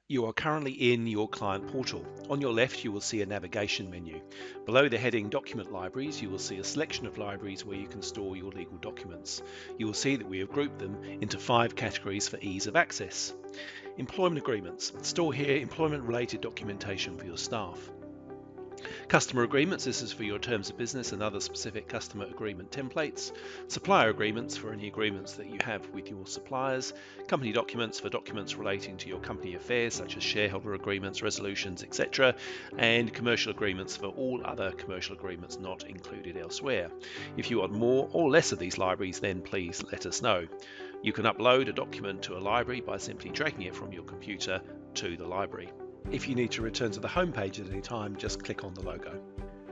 You are currently in your client portal. On your left, you will see a navigation menu. Below the heading Document Libraries, you will see a selection of libraries where you can store your legal documents. You will see that we have grouped them into 5 categories for ease of access. Employment agreements. Store here employment-related documentation for your staff. Customer agreements, this is for your terms of business and other specific customer agreement templates. Supplier agreements for any agreements that you have with your suppliers. Company documents for documents relating to your company affairs such as shareholder agreements, resolutions, etc. And commercial agreements for all other commercial agreements not included elsewhere. If you want more or less of these libraries, then please let us know. You can upload a document to a library by simply dragging it from your computer to the library. If you need to return to the home page at any time, just click on the logo.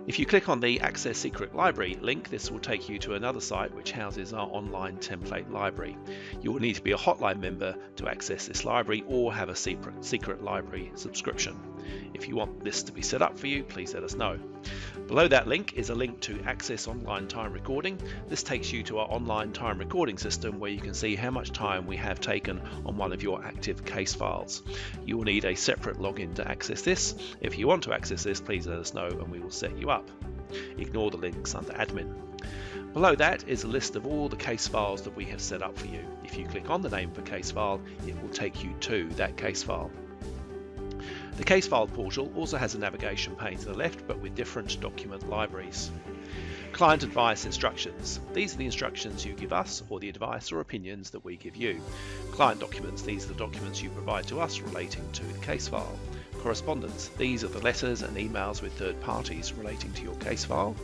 If you click on the Access Secret Library link, this will take you to another site which houses our online template library. You will need to be a hotline member to access this library or have a secret library subscription. If you want this to be set up for you, please let us know. Below that link is a link to access online time recording. This takes you to our online time recording system where you can see how much time we have taken on one of your active case files. You will need a separate login to access this. If you want to access this, please let us know and we will set you up. Ignore the links under admin. Below that is a list of all the case files that we have set up for you. If you click on the name of a case file, it will take you to that case file. The case file portal also has a navigation pane to the left, but with different document libraries. Client advice instructions. These are the instructions you give us or the advice or opinions that we give you. Client documents. These are the documents you provide to us relating to the case file. Correspondence. These are the letters and emails with third parties relating to your case file.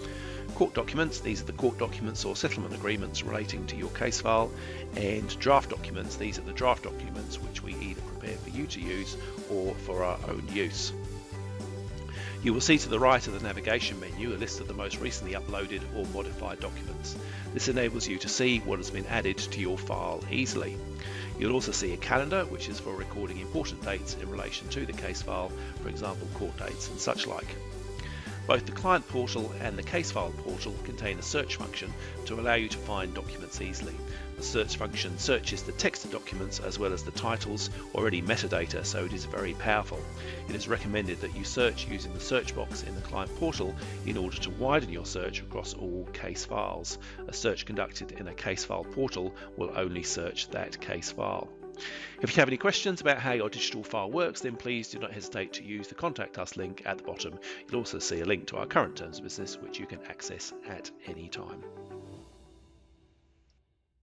Court documents. These are the court documents or settlement agreements relating to your case file. And draft documents. These are the draft documents which we either prepare for you to use or for our own use. You will see to the right of the navigation menu a list of the most recently uploaded or modified documents. This enables you to see what has been added to your file easily. You'll also see a calendar, which is for recording important dates in relation to the case file, for example court dates and such like. Both the client portal and the case file portal contain a search function to allow you to find documents easily. The search function searches the text of documents as well as the titles or any metadata, so it is very powerful. It is recommended that you search using the search box in the client portal in order to widen your search across all case files. A search conducted in a case file portal will only search that case file. If you have any questions about how your digital file works, then please do not hesitate to use the Contact Us link at the bottom. You'll also see a link to our current terms of business, which you can access at any time.